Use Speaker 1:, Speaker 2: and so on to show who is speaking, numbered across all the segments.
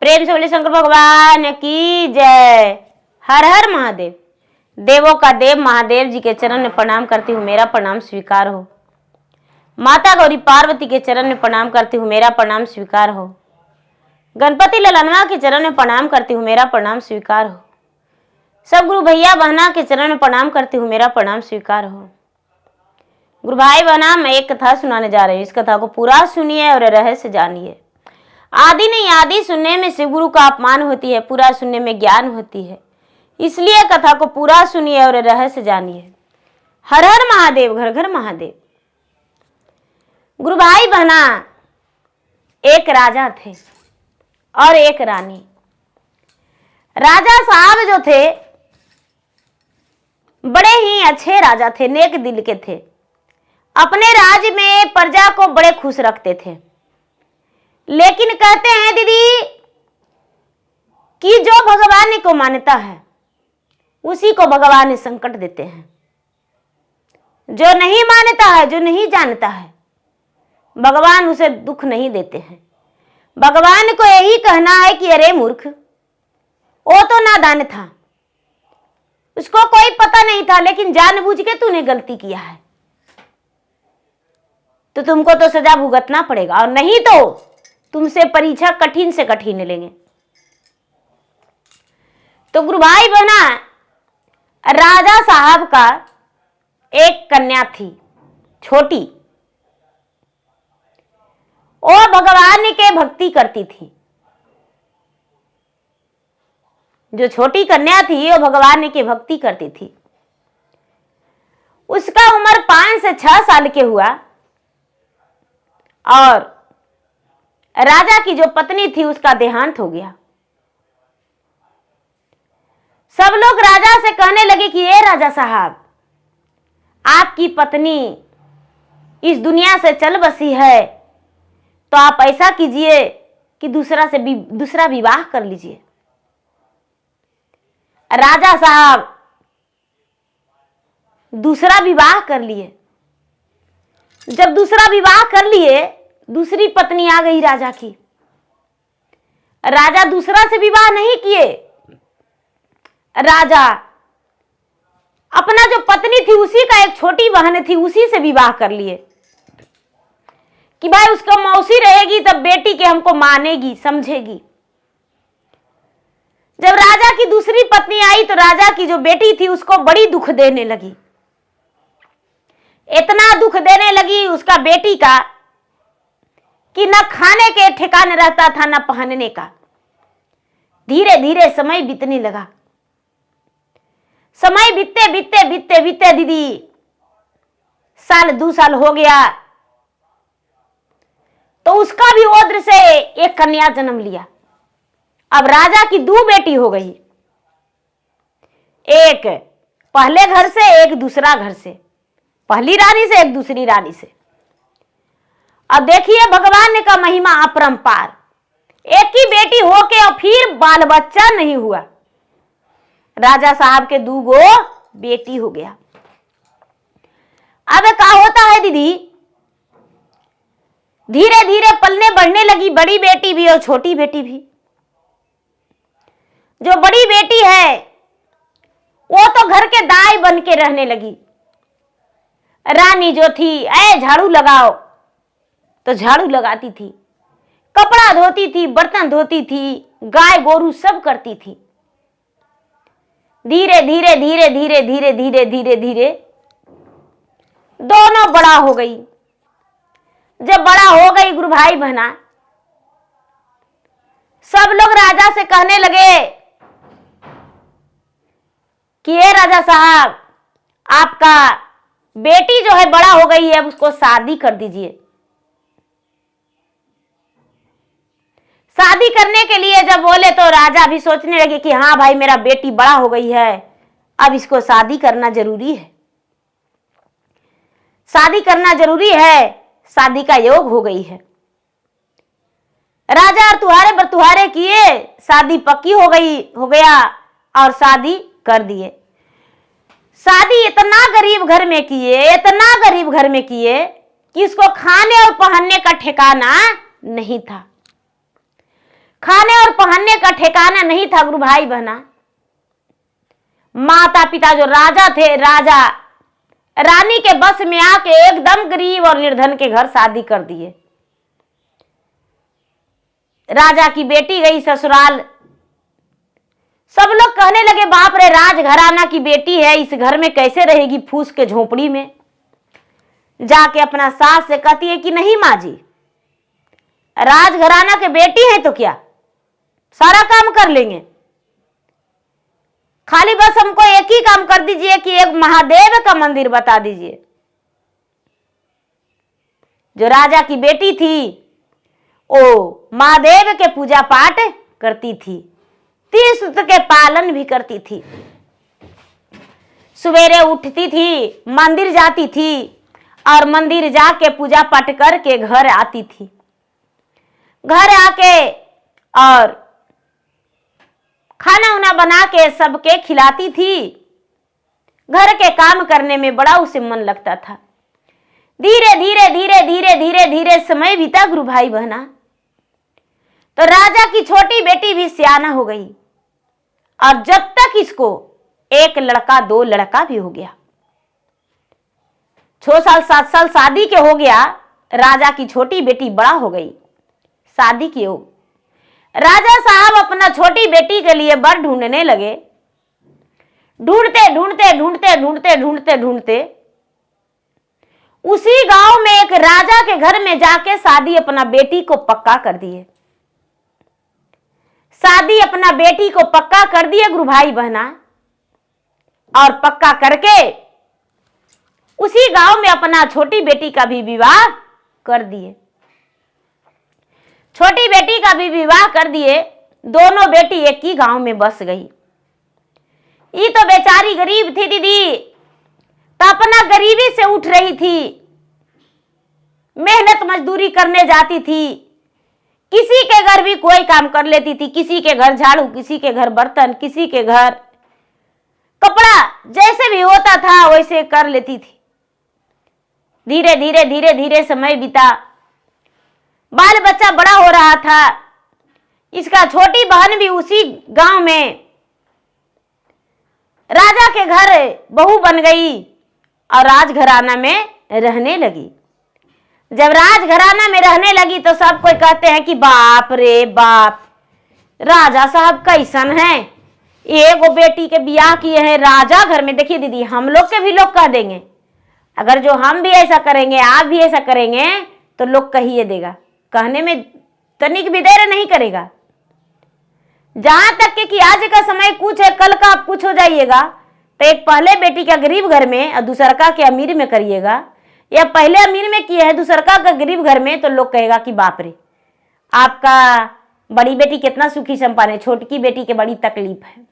Speaker 1: प्रेम से बोले शंकर भगवान की जय। हर हर महादेव। देवों का देव महादेव जी के चरण में प्रणाम करती हूँ, मेरा प्रणाम स्वीकार हो। माता गौरी पार्वती के चरण में प्रणाम करती हूँ, मेरा प्रणाम स्वीकार हो। गणपति ललनवा के चरण में प्रणाम करती हूँ, मेरा प्रणाम स्वीकार हो। सब गुरु भैया बहना के चरण में प्रणाम करती हूँ, मेरा प्रणाम स्वीकार हो। गुरु भाई बहना, मैं एक कथा सुनाने जा रही हूँ। इस कथा को पूरा सुनिए और रहस्य जानिए। आदि नहीं आदि सुनने में शिव गुरु का अपमान होती है, पूरा सुनने में ज्ञान होती है। इसलिए कथा को पूरा सुनिए और रहस्य जानिए। हर हर महादेव, घर घर महादेव। गुरु भाई बहना, एक राजा थे और एक रानी। राजा साहब जो थे बड़े ही अच्छे राजा थे, नेक दिल के थे। अपने राज्य में प्रजा को बड़े खुश रखते थे। लेकिन कहते हैं दीदी कि जो भगवान को मानता है उसी को भगवान संकट देते हैं। जो नहीं मानता है, जो नहीं जानता है, भगवान उसे दुख नहीं देते हैं। भगवान को यही कहना है कि अरे मूर्ख, वो तो नादान था, उसको कोई पता नहीं था, लेकिन जानबूझ के तूने गलती किया है तो तुमको तो सजा भुगतना पड़ेगा, और नहीं तो तुमसे परीक्षा कठिन से कठिन लेंगे। तो गुरु भाई बहना, राजा साहब का एक कन्या थी, छोटी। वो भगवान के भक्ति करती थी। जो छोटी कन्या थी वो भगवान की भक्ति करती थी। उसका उम्र 5 से 6 साल के हुआ और राजा की जो पत्नी थी उसका देहांत हो गया। सब लोग राजा से कहने लगे कि ये राजा साहब, आपकी पत्नी इस दुनिया से चल बसी है, तो आप ऐसा कीजिए कि दूसरा विवाह कर लीजिए। राजा साहब दूसरा विवाह कर लिए। जब दूसरा विवाह कर लिए, दूसरी पत्नी आ गई राजा की। राजा दूसरा से विवाह नहीं किए। राजा अपना जो पत्नी थी उसी का एक छोटी बहन थी, उसी से विवाह कर लिए कि भाई उसका मौसी रहेगी तब बेटी के हमको मानेगी, समझेगी। जब राजा की दूसरी पत्नी आई तो राजा की जो बेटी थी उसको बड़ी दुख देने लगी। इतना दुख देने लगी उसका बेटी का कि न खाने के ठिकाने रहता था, न पहनने का। धीरे धीरे समय बीतने लगा। समय बीतते बीतते बीतते बीतते दीदी साल 2 साल हो गया तो उसका भी ओद्र से एक कन्या जन्म लिया। अब राजा की 2 बेटी हो गई, एक पहले घर से एक दूसरा घर से, पहली रानी से एक दूसरी रानी से। अब देखिए भगवान का महिमा अपरंपार। एक ही बेटी होके और फिर बाल बच्चा नहीं हुआ। राजा साहब के 2 बेटी हो गया। अब क्या होता है दीदी, धीरे धीरे पलने बढ़ने लगी, बड़ी बेटी भी और छोटी बेटी भी। जो बड़ी बेटी है वो तो घर के दाई बन के रहने लगी। रानी जो थी, ऐ झाड़ू लगाओ तो झाड़ू लगाती थी, कपड़ा धोती थी, बर्तन धोती थी, गाय गोरू सब करती थी। धीरे धीरे धीरे धीरे धीरे धीरे धीरे धीरे दोनों बड़ा हो गई। जब बड़ा हो गई गुरु भाई बहना, सब लोग राजा से कहने लगे कि ये राजा साहब, आपका बेटी जो है बड़ा हो गई है, उसको शादी कर दीजिए। शादी करने के लिए जब बोले तो राजा भी सोचने लगे कि हाँ भाई, मेरा बेटी बड़ा हो गई है, अब इसको शादी करना जरूरी है। शादी करना जरूरी है, शादी का योग हो गई है। राजा तुहारे बरतुहारे किए, शादी पक्की हो गया और शादी कर दिए। शादी इतना गरीब घर में किए, इतना गरीब घर में किए कि इसको खाने और पहनने का ठिकाना नहीं था। खाने और पहनने रहने का ठिकाना नहीं था गुरु भाई बहना। माता पिता जो राजा थे, राजा रानी के बस में आके एकदम गरीब और निर्धन के घर शादी कर दिए। राजा की बेटी गई ससुराल। सब लोग कहने लगे बाप रे, राजघराना की बेटी है, इस घर में कैसे रहेगी फूस के झोपड़ी में। जाके अपना सास से कहती है कि नहीं माँ जी, राजघराना के बेटी है तो क्या, सारा काम कर लेंगे, खाली बस हमको एक ही काम कर दीजिए कि एक महादेव का मंदिर बता दीजिए। जो राजा की बेटी थी ओ महादेव के पूजा पाठ करती थी, तीर्थ के पालन भी करती थी। सवेरे उठती थी, मंदिर जाती थी और मंदिर जाके पूजा पाठ करके घर आती थी। घर आके और खाना उना बना के सबके खिलाती थी। घर के काम करने में बड़ा उसे मन लगता था। धीरे धीरे धीरे धीरे धीरे धीरे समय बीता गुरु भाई बहना। तो राजा की छोटी बेटी भी सियाना हो गई और जब तक इसको एक लड़का दो लड़का भी हो गया, 6 साल 7 साल शादी के हो गया। राजा की छोटी बेटी बड़ा हो गई, शादी की हो। राजा साहब अपना छोटी बेटी के लिए बर ढूंढने लगे। ढूंढते ढूंढते ढूंढते ढूंढते ढूंढते ढूंढते उसी गांव में एक राजा के घर में जाके शादी अपना बेटी को पक्का कर दिए। शादी अपना बेटी को पक्का कर दिए गुरु भाई बहना। और पक्का करके उसी गांव में अपना छोटी बेटी का भी विवाह कर दिए। छोटी बेटी का भी विवाह कर दिए। दोनों बेटी एक ही गांव में बस गई। ये तो बेचारी गरीब थी दीदी, तो अपना गरीबी से उठ रही थी, मेहनत मजदूरी करने जाती थी। किसी के घर भी कोई काम कर लेती थी, किसी के घर झाड़ू, किसी के घर बर्तन, किसी के घर कपड़ा, जैसे भी होता था वैसे कर लेती थी। धीरे धीरे धीरे धीरे समय बीता, बाल बच्चा बड़ा हो रहा था। इसका छोटी बहन भी उसी गांव में राजा के घर बहू बन गई और राजघराना में रहने लगी। जब राजघराना में रहने लगी तो सब कोई कहते हैं कि बाप रे बाप, राजा साहब कैसन है, एगो बेटी के ब्याह किए हैं राजा घर में। देखिए दीदी, हम लोग के भी लोग कह देंगे, अगर जो हम भी ऐसा करेंगे, आप भी ऐसा करेंगे तो लोग कहिए देगा, कहने में तनिक भी देर नहीं करेगा। जहां तक कि आज का समय कुछ है, कल का आप कुछ हो जाइएगा तो एक पहले बेटी का गरीब घर में और दूसरका के अमीर में करिएगा, या पहले अमीर में किया है दूसरका का गरीब घर में, तो लोग कहेगा कि बाप रे, आपका बड़ी बेटी कितना सुखी संपन्न है, छोटकी बेटी के बड़ी तकलीफ है।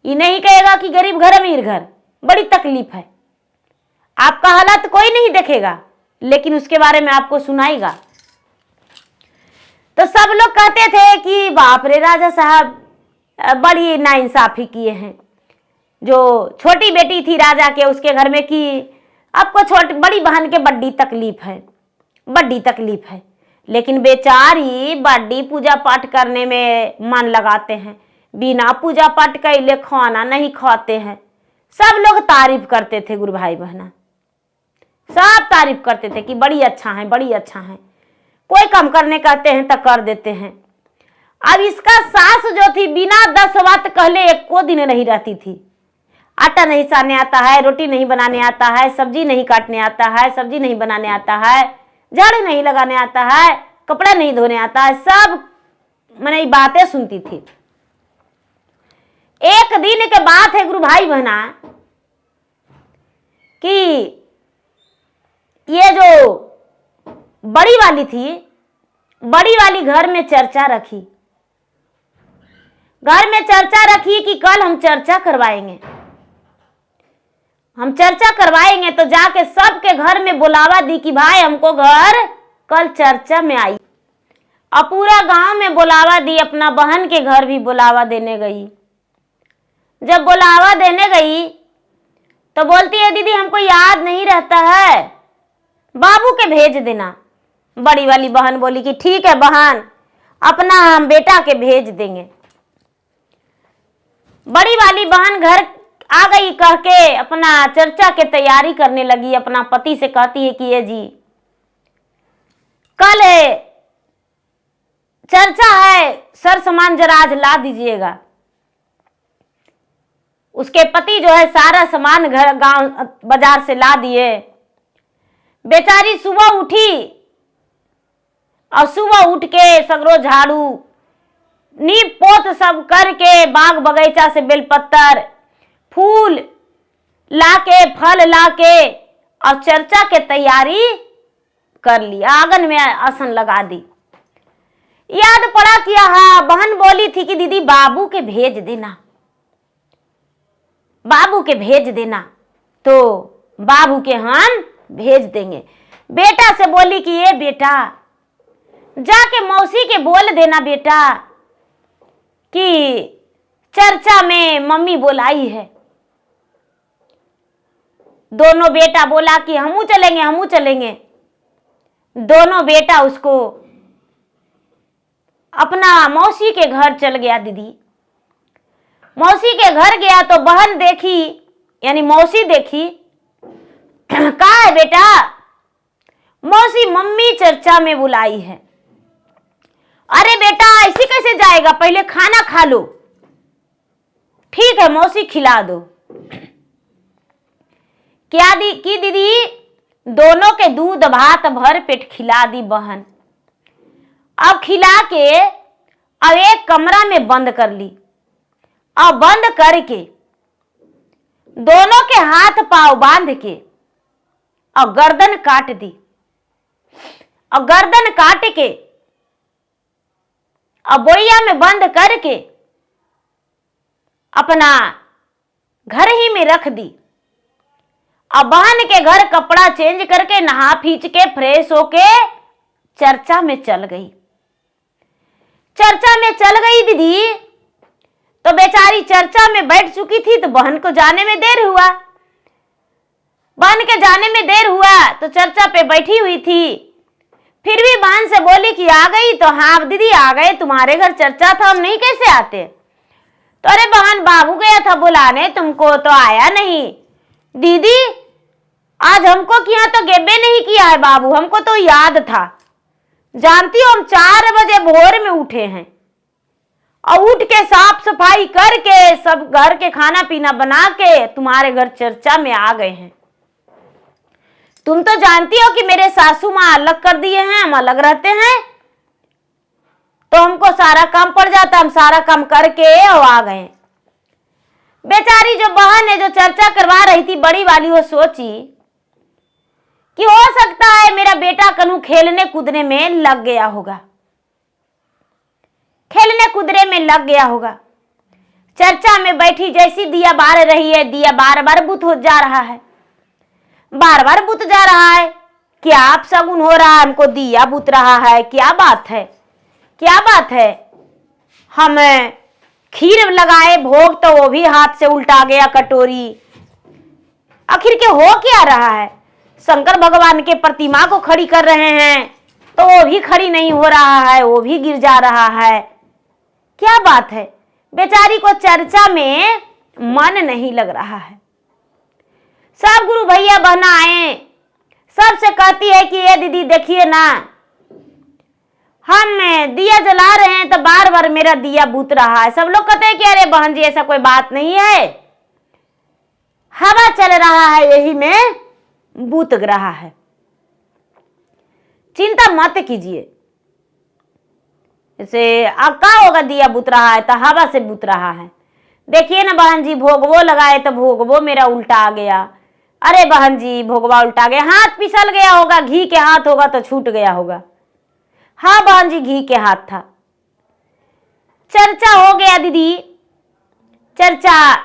Speaker 1: ये नहीं कहेगा कि गरीब घर अमीर घर, बड़ी तकलीफ है। आपका हालात कोई नहीं देखेगा, लेकिन उसके बारे में आपको सुनाएगा। तो सब लोग कहते थे कि बाप रे, राजा साहब बड़ी नाइंसाफी किए हैं। जो छोटी बेटी थी राजा के, उसके घर में कि आपको बड़ी बहन के बड़ी तकलीफ है, बड़ी तकलीफ है, लेकिन बेचारी बड़ी पूजा पाठ करने में मन लगाते हैं, बिना पूजा पाठ कैले खाना नहीं खाते हैं। सब लोग तारीफ करते थे गुरु भाई बहना, सब तारीफ करते थे कि बड़ी अच्छा है, बड़ी अच्छा है। कोई काम करने कहते हैं तो कर देते हैं। अब इसका सास जो थी, बिना 10 बात कहले एक को दिन नहीं रहती थी। आटा नहीं सानने आता है, रोटी नहीं बनाने आता है, सब्जी नहीं काटने आता है, सब्जी नहीं बनाने आता है, झाड़ू नहीं लगाने आता है, कपड़ा नहीं धोने आता है, सब मैंने बातें सुनती थी। एक दिन के बात है गुरु भाई बहना कि ये जो बड़ी वाली थी, बड़ी वाली घर में चर्चा रखी। घर में चर्चा रखी कि कल हम चर्चा करवाएंगे, हम चर्चा करवाएंगे। तो जाके सबके घर में बुलावा दी कि भाई हमको घर कल चर्चा में आई। और पूरा गांव में बुलावा दी, अपना बहन के घर भी बुलावा देने गई। जब बुलावा देने गई तो बोलती है दीदी हमको याद नहीं रहता है, बाबू के भेज देना। बड़ी वाली बहन बोली कि ठीक है बहन, अपना हम बेटा के भेज देंगे। बड़ी वाली बहन घर आ गई कह के अपना चर्चा के तैयारी करने लगी। अपना पति से कहती है कि ये जी कल चर्चा है, सर सामान जरा आज ला दीजिएगा। उसके पति जो है सारा सामान घर गांव बाजार से ला दिए। बेचारी सुबह उठी और सुबह उठ के सगरो झाड़ू नीप पोत सब करके बाग बगीचा से बेलपत्तर फूल लाके फल लाके और चर्चा के तैयारी कर ली। आंगन में आसन लगा दी। याद पड़ा कि हाँ बहन बोली थी कि दीदी बाबू के भेज देना, बाबू के भेज देना, तो बाबू के हम भेज देंगे। बेटा से बोली कि ये बेटा जाके मौसी के बोल देना बेटा कि चर्चा में मम्मी बुलाई है। दोनों बेटा बोला कि हमू चलेंगे हमू चलेंगे। दोनों बेटा उसको अपना मौसी के घर चल गया। दीदी मौसी के घर गया तो बहन देखी, यानी मौसी देखी, कहा है बेटा? मौसी मम्मी चर्चा में बुलाई है। अरे बेटा ऐसे कैसे जाएगा, पहले खाना खा लो। ठीक है मौसी खिला दो। क्या की दीदी दोनों के दूध भात भर पेट खिला दी बहन। अब खिला के अब एक कमरा में बंद कर ली और बंद करके दोनों के हाथ पांव बांध के और गर्दन काट दी। और गर्दन काट के और बोरिया में बंद करके अपना घर ही में रख दी। और बहन के घर कपड़ा चेंज करके नहा फींच के फ्रेश होके चर्चा में चल गई। चर्चा में चल गई दीदी तो बेचारी चर्चा में बैठ चुकी थी तो बहन को जाने में देर हुआ। बहन के जाने में देर हुआ तो चर्चा पे बैठी हुई थी। फिर भी बहन से बोली कि आ गई, तो हाँ दीदी आ गए, तुम्हारे घर चर्चा था, हम नहीं कैसे आते। तो अरे बहन बाबू गया था बुलाने तुमको तो आया नहीं। दीदी आज हमको किया तो गेबे नहीं किया है बाबू, हमको तो याद था। जानती हो हम 4 बजे भोर में उठे हैं और उठ के साफ सफाई करके सब घर के खाना पीना बना के तुम्हारे घर चर्चा में आ गए हैं। तुम तो जानती हो कि मेरे सासू माँ अलग कर दिए हैं, हम अलग रहते हैं, तो हमको सारा काम पड़ जाता, हम सारा काम करके और आ गए। बेचारी जो बहन है जो चर्चा करवा रही थी बड़ी वाली, वो सोची कि हो सकता है मेरा बेटा कहीं खेलने कूदने में लग गया होगा, खेलने कूदने में लग गया होगा। चर्चा में बैठी जैसी दिया बार रही है, दिया बार बार बुझ हो जा रहा है, बार बार बुझ जा रहा है। क्या आप शगुन हो रहा है, हमको दिया बुझ रहा है, क्या बात है, क्या बात है। हम खीर लगाए भोग तो वो भी हाथ से उल्टा गया कटोरी। आखिर के हो क्या रहा है। शंकर भगवान के प्रतिमा को खड़ी कर रहे हैं तो वो भी खड़ी नहीं हो रहा है, वो भी गिर जा रहा है। क्या बात है। बेचारी को चर्चा में मन नहीं लग रहा है। सब गुरु भैया बहना आए, सबसे कहती है कि ये दीदी देखिए ना, हम दिया जला रहे हैं तो बार बार मेरा दिया बुझ रहा है। सब लोग कहते हैं कि अरे बहन जी ऐसा कोई बात नहीं है, हवा चल रहा है यही में बुझ रहा है, चिंता मत कीजिए। जैसे क्या होगा, दिया बुझ रहा है तो हवा से बुझ रहा है। देखिए ना बहन जी भोगवो लगाए तो भोगवो मेरा उल्टा आ गया। अरे बहन जी भोगवा उल्टा गया, हाथ फिसल गया होगा, घी के हाथ होगा तो छूट गया होगा। हाँ बहन जी घी के हाथ था। चर्चा हो गया दीदी, चर्चा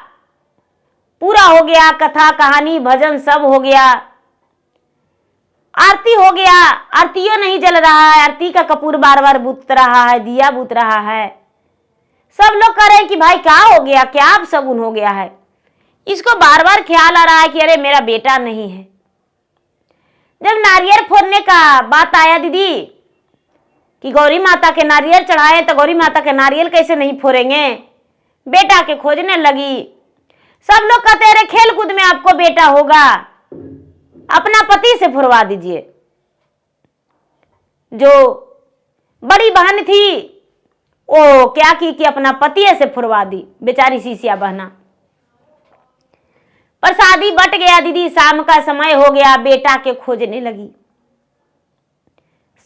Speaker 1: पूरा हो गया, कथा कहानी भजन सब हो गया, आरती हो गया। आरतियों नहीं जल रहा है, आरती का कपूर बार बार बुझ रहा है, दिया बुझ रहा है। सब लोग कह रहे हैं कि भाई क्या हो गया, क्या अब शगुन हो गया है। इसको बार बार ख्याल आ रहा है कि अरे मेरा बेटा नहीं है। जब नारियल फोड़ने का बात आया दीदी कि गौरी माता के नारियल चढ़ाए तो गौरी माता के नारियल कैसे नहीं फोड़ेंगे। बेटा के खोजने लगी। सब लोग कहते रहे खेल कूद में आपको बेटा होगा, अपना पति से फुरवा दीजिए। जो बड़ी बहन थी वो क्या की कि अपना पति से फुरवा दी, बेचारी सीसिया बहना। प्रसादी बट गया दीदी, शाम का समय हो गया, बेटा के खोजने लगी।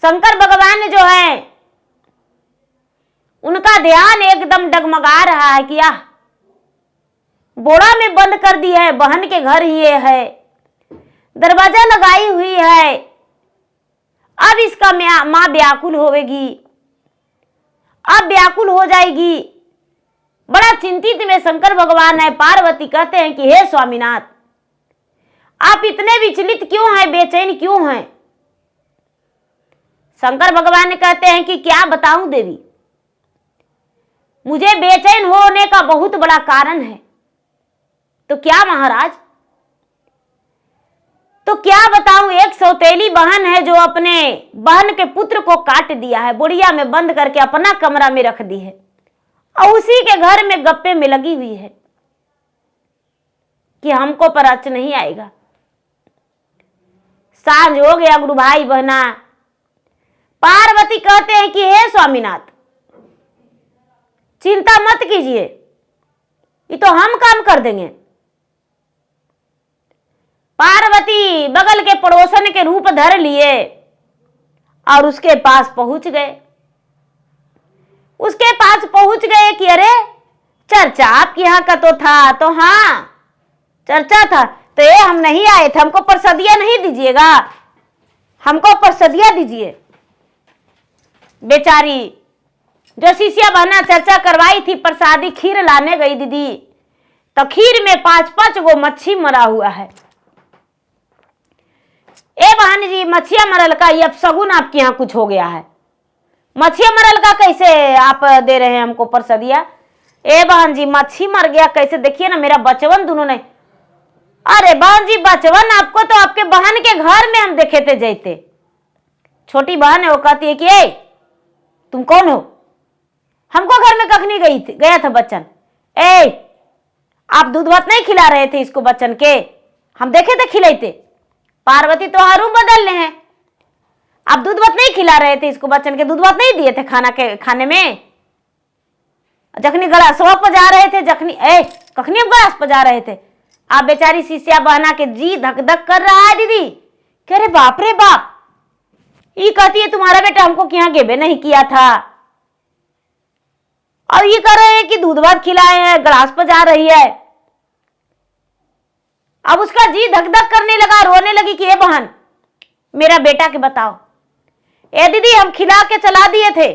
Speaker 1: शंकर भगवान जो है उनका ध्यान एकदम डगमगा रहा है कि आह, बोड़ा में बंद कर दी है, बहन के घर ही है, दरवाजा लगाई हुई है, अब इसका मां व्याकुल होगी, अब व्याकुल हो जाएगी। बड़ा चिंतित में शंकर भगवान है। पार्वती कहते हैं कि हे स्वामीनाथ, आप इतने विचलित क्यों हैं, बेचैन क्यों हैं। शंकर भगवान कहते हैं कि क्या बताऊं देवी, मुझे बेचैन होने का बहुत बड़ा कारण है। तो क्या महाराज, तो क्या बताऊं, एक सौतेली बहन है जो अपने बहन के पुत्र को काट दिया है, बुढ़िया में बंद करके अपना कमरा में रख दी है और उसी के घर में गप्पे में लगी हुई है कि हमको पर अच नहीं आएगा। सांझ हो गया गुरु भाई बहना। पार्वती कहते हैं कि हे स्वामीनाथ, चिंता मत कीजिए, ये तो हम काम कर देंगे। पार्वती बगल के पड़ोसन के रूप धर लिए और उसके पास पहुंच गए। उसके पास पहुंच गए कि अरे चर्चा आपके यहाँ का तो था। तो हाँ चर्चा था, तो ये हम नहीं आए थे, हमको प्रसादिया नहीं दीजिएगा, हमको प्रसादिया दीजिए। बेचारी जो शिष्या बहना चर्चा करवाई थी, प्रसादी खीर लाने गई दीदी, तो खीर में 5-5 गो मच्छी मरा हुआ है। ए बहन जी, मछिया मरल का ये अपशगुन आपके यहाँ कुछ हो गया है, मछिया मरल का कैसे आप दे रहे हैं हमको प्रसादिया। ए बहन जी, मच्छी मर गया कैसे, देखिए ना मेरा बचवन दोनों नहीं। अरे बहन जी, बचवन आपको तो आपके बहन के घर में हम देखे थे जैते। छोटी बहन है, वो कहती है कि ए तुम कौन हो, हमको घर में कखनी गया था बच्चन। ए आप दूध भात नहीं खिला रहे थे इसको बच्चन के, हम देखे थे खिलाते। पार्वती तो हरू बदलने हैं, आप दूध भात नहीं खिला रहे थे इसको बच्चन के, दूध भात नहीं दिए थे खाने में। जखनी गलास पजा रहे थे, कखनी हम गलास पजा रहे थे। आप बेचारी शिष्या बहना के जी धक धक कर रहा है दीदी। कह रहे बाप रे बाप, ये कहती है तुम्हारा बेटा हमको यहाँ गेबे नहीं किया था, और ये कह रहे हैं कि दूध भात खिलाए हैं, गलास पजा रही है। अब उसका जी धक धक करने लगा, रोने लगी कि ए बहन मेरा बेटा के बताओ। ए दीदी हम खिला के चला दिए थे,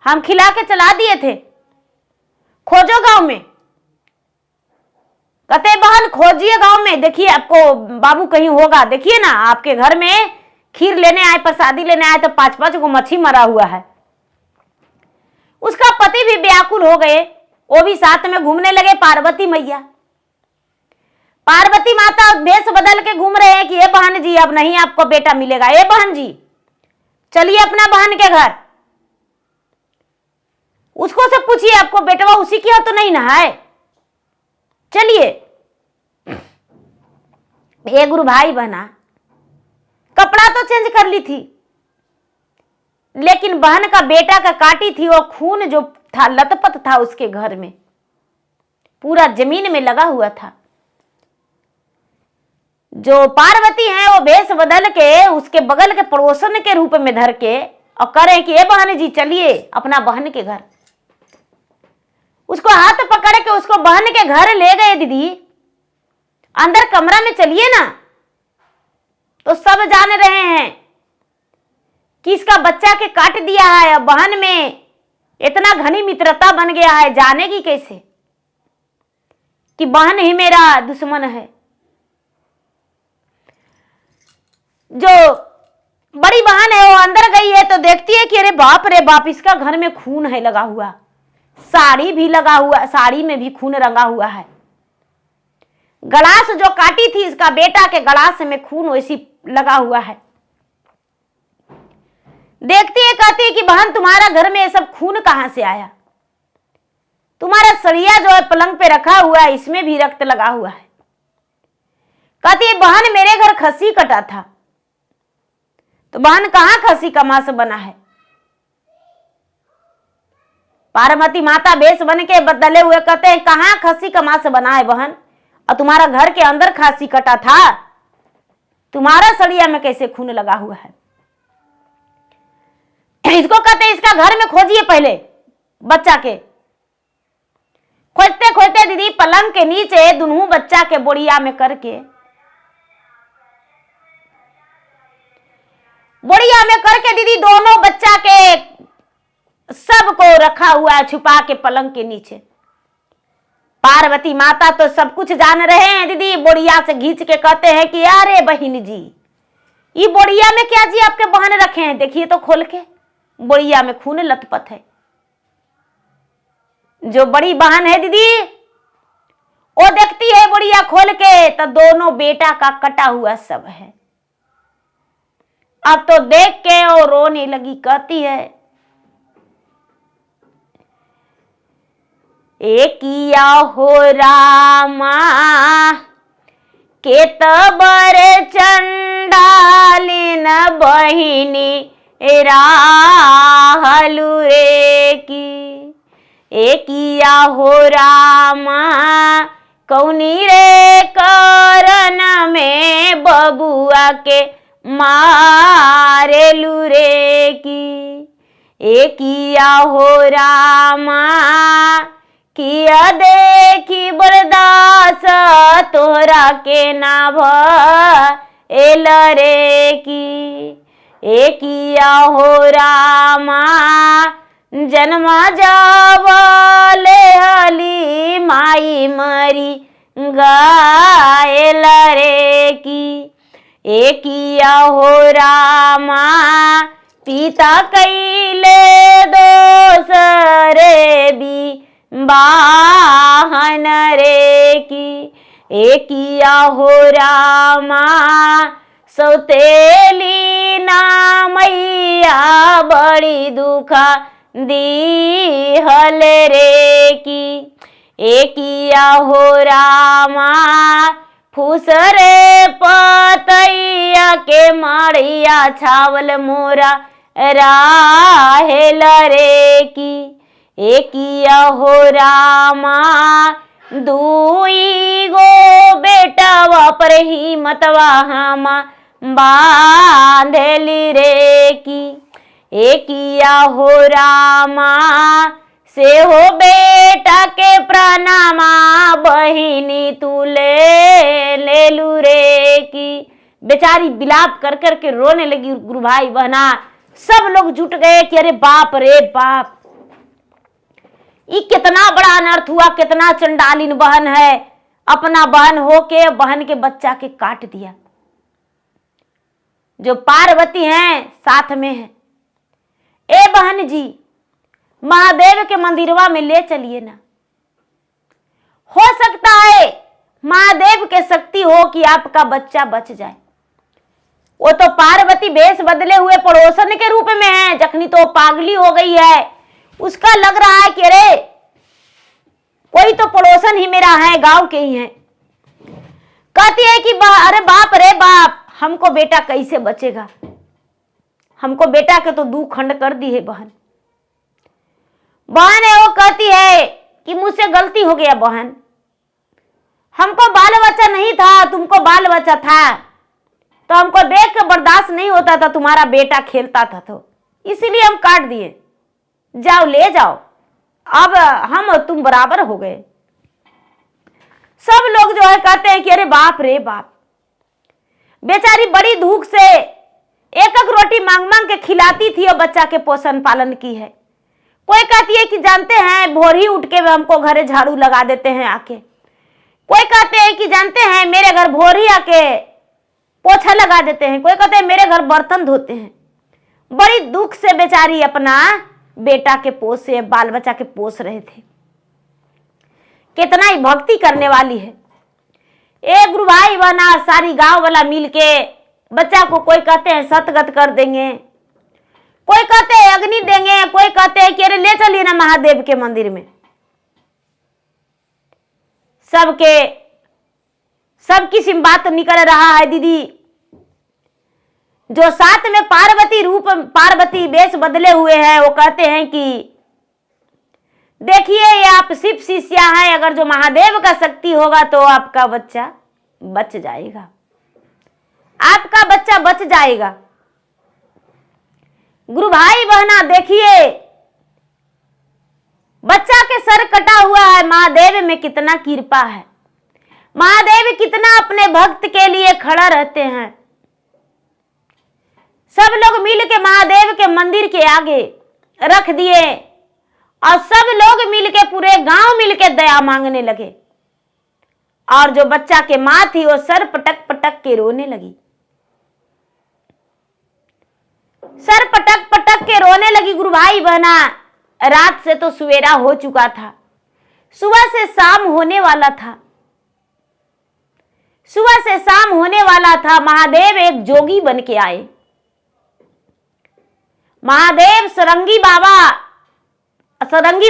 Speaker 1: हम खिला के चला दिए थे, खोजो गांव में। कहते बहन खोजिए गांव में, देखिए आपको बाबू कहीं होगा, देखिए ना आपके घर में खीर लेने आए, प्रसादी लेने आए तो 5-5 गो मच्छी मरा हुआ है। उसका पति भी व्याकुल हो गए, वो भी साथ में घूमने लगे। पार्वती मैया, पार्वती माता भेष बदल के घूम रहे हैं कि ये बहन जी अब नहीं आपको बेटा मिलेगा, ये बहन जी चलिए अपना बहन के घर, उसको से पूछिए आपको बेटवा उसी की हो तो नहीं ना है, चलिए। ये गुरु भाई बहना कपड़ा तो चेंज कर ली थी, लेकिन बहन का बेटा का काटी थी, वो खून जो था लथपथ था उसके घर में, पूरा जमीन में लगा हुआ था। जो पार्वती है वो भेष बदल के उसके बगल के पड़ोसन के रूप में धर के और करे कि ए बहन जी चलिए अपना बहन के घर। उसको हाथ पकड़ के उसको बहन के घर ले गए दीदी। अंदर कमरा में चलिए ना, तो सब जान रहे हैं कि इसका बच्चा के काट दिया है, बहन में इतना घनी मित्रता बन गया है, जानेगी कैसे कि बहन ही मेरा दुश्मन है। जो बड़ी बहन है वो अंदर गई है तो देखती है कि अरे बाप रे बाप, इसका घर में खून है लगा हुआ, साड़ी भी लगा हुआ, साड़ी में भी खून रंगा हुआ है। गलास जो काटी थी इसका बेटा के गलास में खून वैसी लगा हुआ है। देखती है, कहती है कि बहन तुम्हारा घर में ये सब खून कहां से आया? तुम्हारा सरिया जो है पलंग पे रखा हुआ है, इसमें भी रक्त लगा हुआ है। कहती है बहन मेरे घर खस्सी कटा था। तो बहन कहां खस्सी का मांस बना है? पार्वती माता बेस बन के बदले हुए कहते हैं कहां खस्सी का मांस बना है बहन? और तुम्हारा घर के अंदर खस्सी कटा था, तुम्हारा सड़िया में कैसे खून लगा हुआ है? इसको कहते हैं इसका घर में खोजिए पहले बच्चा के। खोजते खोजते दीदी पलंग के नीचे दुनू बच्चा के बोरिया में करके दीदी दोनों बच्चा के सबको रखा हुआ है छुपा के पलंग के नीचे। पार्वती माता तो सब कुछ जान रहे हैं दीदी, बोरिया से घींच के कहते हैं कि अरे बहन जी ये बोरिया में क्या जी आपके बहन रखे हैं? देखिए तो खोल के, बोरिया में खून लथपथ है। जो बड़ी बहन है दीदी वो देखती है बोरिया खोल के तो दोनों बेटा का कटा हुआ सब है। अब तो देख के वो रोने लगी, कहती है एकिया हो रामा केतबर चंडालिन बहिनी राहलु रे की। एकिया हो रामा कौनी रे करन में बबुआ के मारेलु रे की। एकिया हो रामा किया देखी बरदास तोहरा के ना भइल रे की। एकिया हो रामा जन्मा जावले हली माई मरी गायल रे की। एकिया हो रामा पिता कैले दोसरे भी बाहन रे की। एकिया हो रामा सौतेली ना मैया बड़ी दुखा दीहल रे की। एकिया हो रामा फुसरे पतैया के माड़िया छावल मोरा राहेल रे की। एकिया हो रामा दुई गो बेटवा पर ही मतवा हमा बांधली रे की। एकिया हो रामा से हो बेटा के प्रणामा बहिनी तू ले लू रे की। बेचारी बिलाप कर कर के रोने लगी। गुरु भाई बहना सब लोग जुट गए कि अरे बाप रे बाप, ये कितना बड़ा अनर्थ हुआ, कितना चंडालिन बहन है, अपना बहन होके बहन के बच्चा के काट दिया। जो पार्वती हैं साथ में है, ए बहन जी महादेव के मंदिरवा में ले चलिए ना, हो सकता है महादेव के शक्ति हो कि आपका बच्चा बच जाए। वो तो पार्वती भेष बदले हुए पड़ोसन के रूप में है, जखनी तो पागली हो गई है, उसका लग रहा है कि अरे कोई तो पड़ोसन ही मेरा है, गांव के ही है। कहती है कि अरे बाप रे बाप, हमको बेटा कैसे बचेगा? हमको बेटा के तो दू खंड कर दी है बहन। बहन है वो कहती है कि मुझसे गलती हो गया बहन, हमको बाल बच्चा नहीं था, तुमको बाल बच्चा था, तो हमको देख के बर्दाश्त नहीं होता था तुम्हारा बेटा खेलता था, तो इसीलिए हम काट दिए। जाओ ले जाओ, अब हम और तुम बराबर हो गए। सब लोग जो है कहते हैं कि अरे बाप रे बाप, बेचारी बड़ी धूख से एक एक रोटी मांग मांग के खिलाती थी और बच्चा के पोषण पालन की है। कोई कहती है कि जानते हैं भोर ही उठ के हमको घरे झाड़ू लगा देते हैं आके। कोई कहते हैं कि जानते हैं मेरे घर भोर ही आके पोछा लगा देते हैं। कोई कहते हैं मेरे घर बर्तन धोते हैं। बड़ी दुख से बेचारी अपना बेटा के पोस से बाल बच्चा के पोस रहे थे। कितना ही भक्ति करने वाली है। एक गुरु भाई बना सारी गांव वाला मिल के बच्चा को कोई कहते हैं सतगत कर देंगे, कोई कहते हैं अग्नि देंगे, कोई कहते हैं कि अरे ले चलिए ना महादेव के मंदिर में। सब किसी बात निकल रहा है दीदी। जो साथ में पार्वती वेश बदले हुए हैं वो कहते हैं कि देखिए ये आप शिव शिष्या हैं, अगर जो महादेव का शक्ति होगा तो आपका बच्चा बच जाएगा, आपका बच्चा बच जाएगा। गुरु भाई बहना देखिए, बच्चा के सर कटा हुआ है, महादेव में कितना कृपा है, महादेव कितना अपने भक्त के लिए खड़ा रहते हैं। सब लोग मिल के महादेव के मंदिर के आगे रख दिए और सब लोग मिलके, पूरे गांव मिलके दया मांगने लगे। और जो बच्चा के मां थी वो सर पटक पटक के रोने लगी, सर पटक पटक के रोने लगी। गुरु भाई बहना, रात से तो सवेरा हो चुका था, सुबह से शाम होने वाला था, सुबह से शाम होने वाला था। महादेव एक जोगी बन के आए। महादेव सरंगी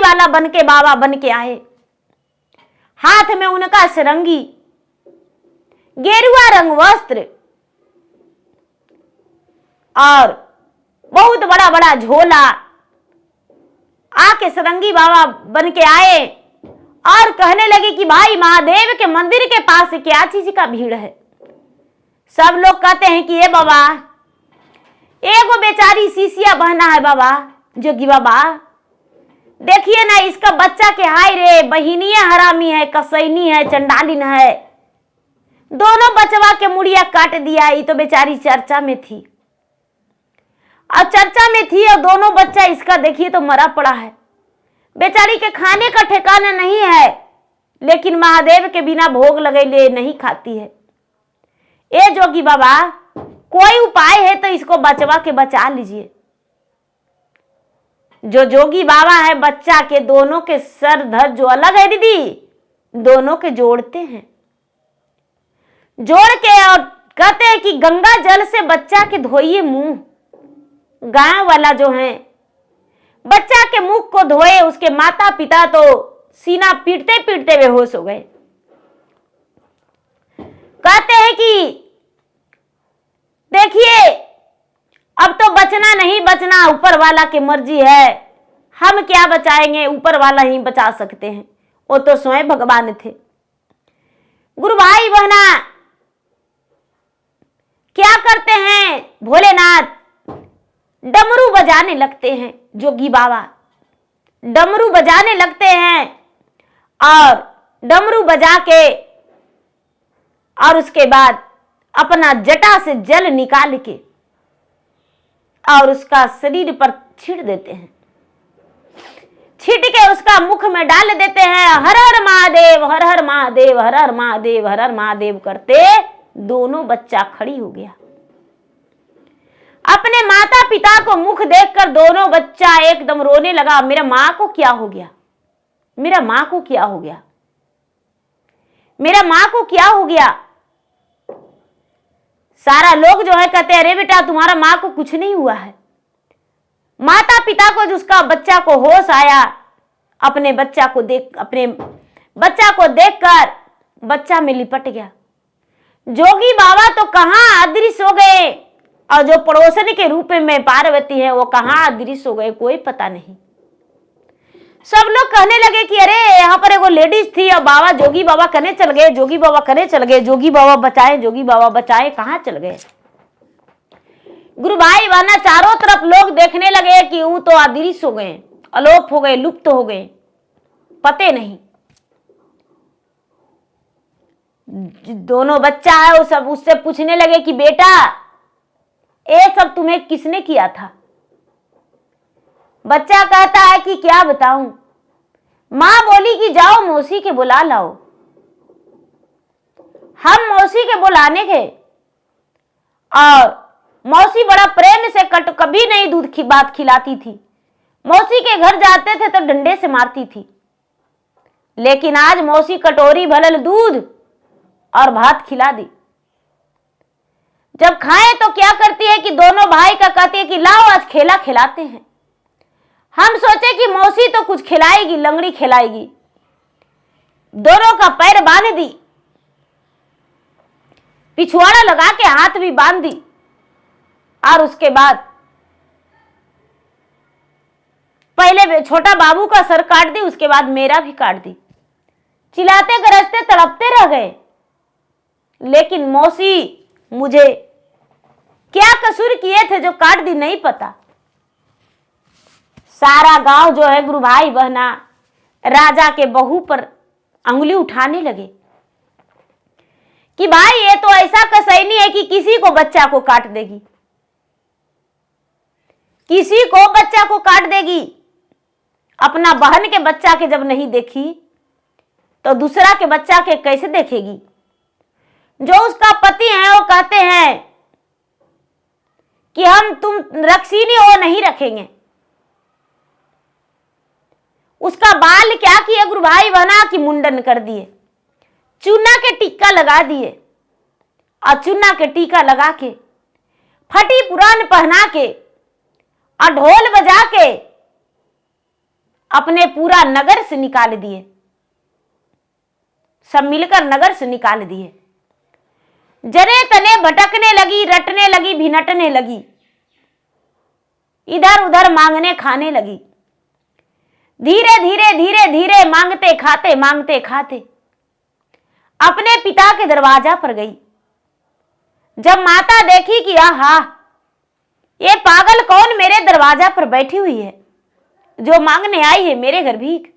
Speaker 1: वाला बन के बाबा बन के आए। हाथ में उनका सरंगी, गेरुआ रंग वस्त्र और बहुत बड़ा बड़ा झोला। आके सरंगी बाबा बन के आए और कहने लगे कि भाई महादेव के मंदिर के पास क्या चीज का भीड़ है। सब लोग कहते हैं कि ये बाबा, एगो बेचारी शिष्या बहना है बाबा, जोगी बाबा देखिए ना, इसका बच्चा के हाय रे, बहिनिया हरामी है, कसैनी है, चंडालिन है, दोनों बचवा के मुड़िया काट दिया। ये तो बेचारी चर्चा में थी और चर्चा में थी और दोनों बच्चा इसका देखिए तो मरा पड़ा है। बेचारी के खाने का ठिकाना नहीं है, लेकिन महादेव के बिना भोग लगैले नहीं खाती है। ए जोगी बाबा, कोई उपाय है तो इसको बचवा के बचा लीजिए। जो जोगी बाबा है बच्चा के दोनों के सर धर जो अलग है दीदी, दोनों के जोड़ते हैं, जोड़ के और कहते हैं कि गंगा जल से बच्चा के धोइए मुंह। गांव वाला जो है बच्चा के मुख को धोए, उसके माता पिता तो सीना पीटते पीटते बेहोश हो गए। कहते हैं कि देखिए अब तो बचना नहीं बचना ऊपर वाला की मर्जी है, हम क्या बचाएंगे, ऊपर वाला ही बचा सकते हैं, वो तो स्वयं भगवान थे। गुरु भाई बहना, क्या करते हैं भोलेनाथ, डमरू बजाने लगते हैं। जोगी बाबा डमरू बजाने लगते हैं और डमरू बजा के और उसके बाद अपना जटा से जल निकाल के और उसका शरीर पर छींट देते हैं, छींट के उसका मुख में डाल देते हैं। हर हर महादेव, हर हर महादेव, हर हर महादेव, हर हर महादेव करते दोनों बच्चा खड़ी हो गया। अपने माता पिता को मुख देखकर दोनों बच्चा एकदम रोने लगा। मेरा माँ को क्या हो गया, मेरा माँ को क्या हो गया, मेरा माँ को क्या हो गया। सारा लोग जो है कहते हैं अरे बेटा तुम्हारा माँ को कुछ नहीं हुआ है। माता पिता को जिसका बच्चा को होश आया, अपने बच्चा को देखकर बच्चा में लिपट गया। जोगी बाबा तो कहां अदृश्य हो गए और जो पड़ोसन के रूप में पार्वती है वो कहां अदृश्य हो गए, कोई पता नहीं। सब लोग कहने लगे कि अरे यहाँ पर एगो लेडीज थी और बाबा जोगी बाबा कने चल गए, जोगी बाबा कने चल गए, जोगी बाबा बचाए, जोगी बाबा बचाए, कहाँ चल गए। गुरु भाई बहना, चारों तरफ लोग देखने लगे कि वो तो अदृश्य हो गए, अलोप हो गए, लुप्त हो गए, पते नहीं। दोनों बच्चा है वो सब उससे पूछने लगे कि बेटा ये सब तुम्हें किसने किया था। बच्चा कहता है कि क्या बताऊं। मां बोली कि जाओ मौसी के बुला लाओ। हम मौसी के बुलाने गए और मौसी बड़ा प्रेम से कभी नहीं दूध की बात खिलाती थी। मौसी के घर जाते थे तो डंडे से मारती थी, लेकिन आज मौसी कटोरी भरल दूध और भात खिला दी। जब खाए तो क्या करती है कि दोनों भाई का कहती है कि लाओ आज खेला खिलाते हैं। हम सोचे कि मौसी तो कुछ खिलाएगी, लंगड़ी खिलाएगी। दोनों का पैर बांध दी, पिछवाड़ा लगा के हाथ भी बांध दी, और उसके बाद पहले छोटा बाबू का सर काट दी, उसके बाद मेरा भी काट दी। चिल्लाते गरजते तड़पते रह गए। लेकिन मौसी मुझे क्या कसूर किए थे जो काट दी नहीं पता। सारा गांव जो है गुरु भाई बहना राजा के बहू पर अंगुली उठाने लगे कि भाई ये तो ऐसा कसैनी है कि किसी को बच्चा को काट देगी, किसी को बच्चा को काट देगी। अपना बहन के बच्चा के जब नहीं देखी तो दूसरा के बच्चा के कैसे देखेगी। जो उसका पति है वो कहते हैं कि हम तुम रक्षिणी हो नहीं रखेंगे। उसका बाल क्या किए गुरु भाई बना कि मुंडन कर दिए, चूना के टीका लगा दिए, और चूना के टीका लगा के फटी पुरान पहना के और ढोल बजा के अपने पूरा नगर से निकाल दिए। सब मिलकर नगर से निकाल दिए। जने तने भटकने लगी, रटने लगी, भिनटने लगी, इधर उधर मांगने खाने लगी। धीरे धीरे धीरे धीरे मांगते खाते अपने पिता के दरवाजा पर गई। जब माता देखी कि आहा ये पागल कौन मेरे दरवाजा पर बैठी हुई है, जो मांगने आई है मेरे घर भीख।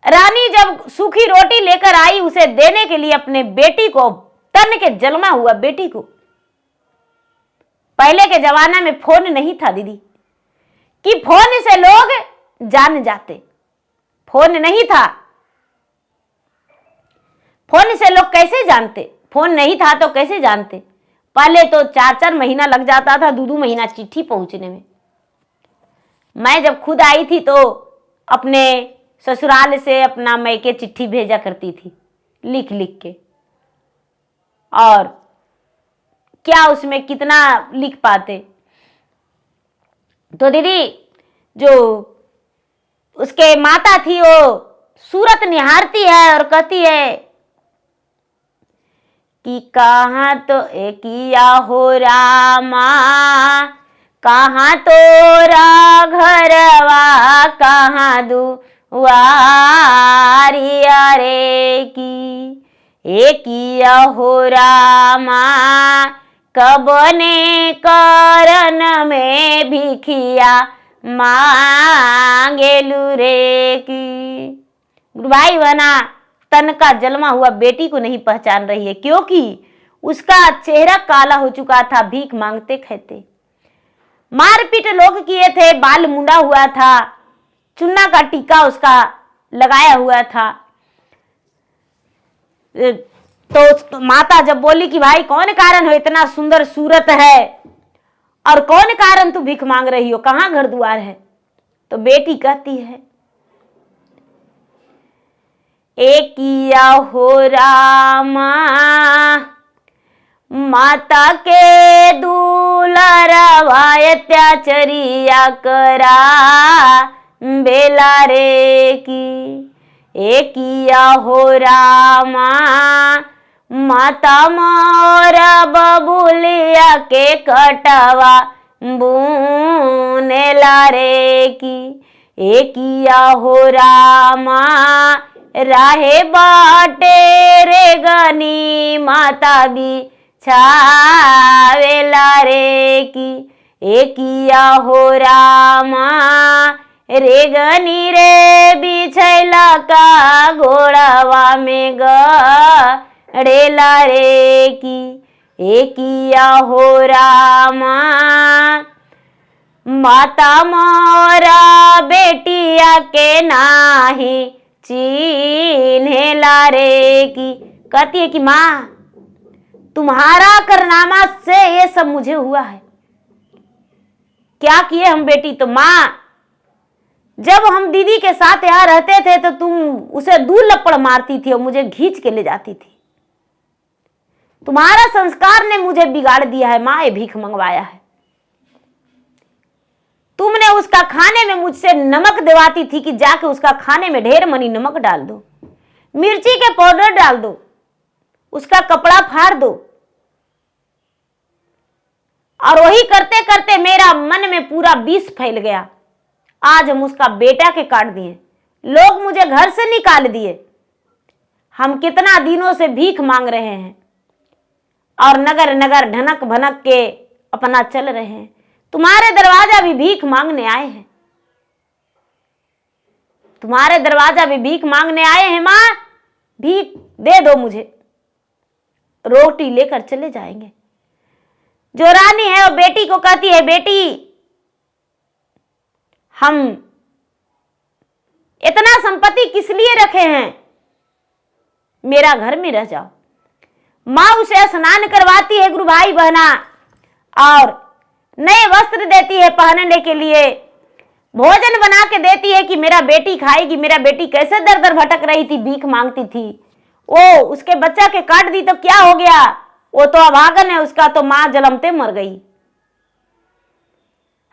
Speaker 1: रानी जब सूखी रोटी लेकर आई उसे देने के लिए अपने बेटी को, तन के जलमा हुआ बेटी को। पहले के जमाना में फोन नहीं था दीदी कि फोन से लोग जान जाते, फोन नहीं था। फोन से लोग कैसे जानते, फोन नहीं था तो कैसे जानते। पहले तो 4-4 महीना लग जाता था, 2-2 महीना चिट्ठी पहुंचने में। मैं जब खुद आई थी तो अपने ससुराल से अपना मैके चिट्ठी भेजा करती थी, लिख लिख के। और क्या उसमें कितना लिख पाते। तो दीदी जो उसके माता थी वो सूरत निहारती है और कहती है कि कहाँ तो एकिया हो रामा, कहाँ तोरा घरवा, कहाँ दुआरी अरे की एकिया हो रामा, कबने करन में भिखिया मांगेलू रे की। गुरु भाई बहना तन का जलमा हुआ बेटी को नहीं पहचान रही है, क्योंकि उसका चेहरा काला हो चुका था भीख मांगते खाते। मारपीट लोग किए थे, बाल मुंडा हुआ था, चुन्ना का टीका उसका लगाया हुआ था। तो माता जब बोली कि भाई कौन कारण हो, इतना सुंदर सूरत है और कौन कारण तू भीख मांग रही हो, कहाँ घर द्वार है। तो बेटी कहती है एकिया हो रामा, माता के दूलरवा अत्याचरिया करा बेला रे की। एकिया हो रामा, माता मोर बबुलिया के कटवा बुनेला रे की। एकिया हो रामा, राहे बाटे रे गनी, माता भी छावेला रे की। एकिया हो रामा, रेगनी रे बिछैला का घोड़ावा में गड़ेला रे की। एकिया हो रामा, माता मोरा बेटिया के नाही चिन्हेला रे की। कहती है कि माँ तुम्हारा करनामा से ये सब मुझे हुआ है। क्या किए हम बेटी? तो माँ जब हम दीदी के साथ यहाँ रहते थे तो तुम उसे 2 लपड़ मारती थी और मुझे खींच के ले जाती थी। तुम्हारा संस्कार ने मुझे बिगाड़ दिया है माँ, ये भीख मंगवाया है। तुमने उसका खाने में मुझसे नमक दिवाती थी कि जाके उसका खाने में ढेर मनी नमक डाल दो, मिर्ची के पाउडर डाल दो, उसका कपड़ा फाड़ दो। और वही करते करते मेरा मन में पूरा विष फैल गया। आज हम उसका बेटा के काट दिए, लोग मुझे घर से निकाल दिए। हम कितना दिनों से भीख मांग रहे हैं और नगर नगर ढनक भनक के अपना चल रहे हैं। तुम्हारे दरवाजा भी भीख मांगने आए हैं, तुम्हारे दरवाजा भी भीख मांगने आए हैं। माँ भीख दे दो मुझे, रोटी लेकर चले जाएंगे। जो रानी है वो बेटी को कहती है, बेटी हम इतना संपत्ति किस लिए रखे हैं, मेरा घर में रह जाओ। माँ उसे स्नान करवाती है गुरु भाई बहना, और नए वस्त्र देती है पहनने के लिए, भोजन बना के देती है कि मेरा बेटी खाएगी। मेरा बेटी कैसे दर दर भटक रही थी, भीख मांगती थी, वो उसके बच्चा के काट दी तो क्या हो गया, वो तो अभागन है, उसका तो मां जलमते मर गई।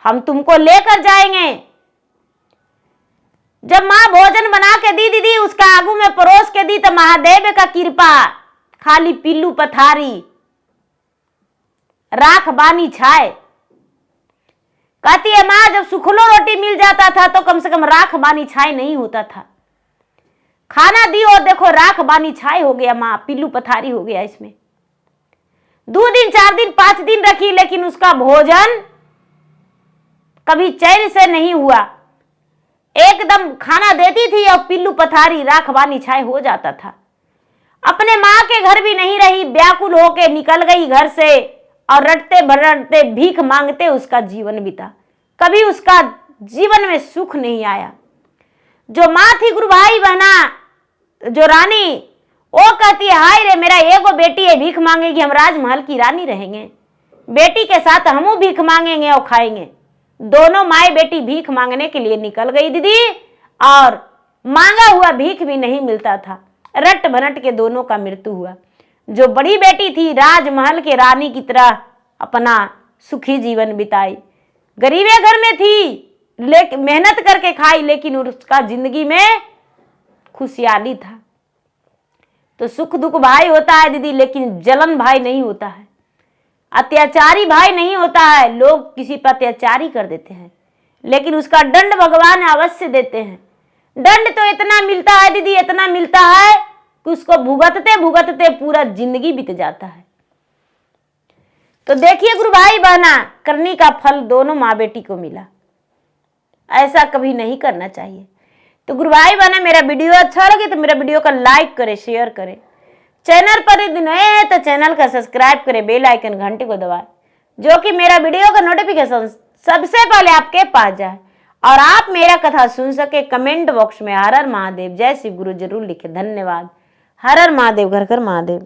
Speaker 1: हम तुमको लेकर जाएंगे। जब मां भोजन बना के दी दीदी, उसका आगू में परोस के दी तो महादेव का कृपा, खाली पिल्लू पथारी राख बानी छाए। कहती है माँ जब सुखलो रोटी मिल जाता था तो कम से कम राख बानी छाई नहीं होता था। खाना दी और देखो राख बानी छाई हो गया, माँ पिल्लू पथारी हो गया। इसमें 2 दिन 4 दिन 5 दिन रखी, लेकिन उसका भोजन कभी चैन से नहीं हुआ। एकदम खाना देती थी और पिल्लू पथारी राख बानी छाई हो जाता था। अपने माँ के घर भी नहीं रही, व्याकुल होके निकल गई घर से और रटते भरटते भीख मांगते उसका जीवन बीता। कभी उसका जीवन में सुख नहीं आया। जो माँ थी गुरु भाई बहना, जो रानी, वो कहती है हाय रे मेरा एगो बेटी है, भीख मांगेगी, हम राजमहल की रानी रहेंगे, बेटी के साथ हम भीख मांगेंगे और खाएंगे। दोनों माए बेटी भीख मांगने के लिए निकल गई दीदी, और मांगा हुआ भीख भी नहीं मिलता था। रट भनट के दोनों का मृत्यु हुआ। जो बड़ी बेटी थी राजमहल के रानी की तरह अपना सुखी जीवन बिताई, गरीबे घर में थी, लेकिन मेहनत करके खाई, लेकिन उसका जिंदगी में खुशहाली था। तो सुख दुख भाई होता है दीदी, लेकिन जलन भाई नहीं होता है, अत्याचारी भाई नहीं होता है। लोग किसी पर अत्याचारी कर देते हैं, लेकिन उसका दंड भगवान अवश्य देते हैं। दंड तो इतना मिलता है दीदी, इतना मिलता है कि उसको भुगतते भुगतते पूरा जिंदगी बीत जाता है। तो देखिए गुरु भाई बहना, करनी का फल दोनों माँ बेटी को मिला। ऐसा कभी नहीं करना चाहिए। तो गुरु भाई बहना, मेरा वीडियो अच्छा लगे तो मेरा वीडियो का लाइक करे, शेयर करे। चैनल पर यदि नए हैं तो चैनल का सब्सक्राइब करें, बेल आइकन घंटे को दबाएं, जो कि मेरा वीडियो का नोटिफिकेशन सबसे पहले आपके पास जाए और आप मेरा कथा सुन सके। कमेंट बॉक्स में हर हर महादेव, जय शिव गुरु जरूर लिखे। धन्यवाद। हर हर महादेव, घर घर महादेव।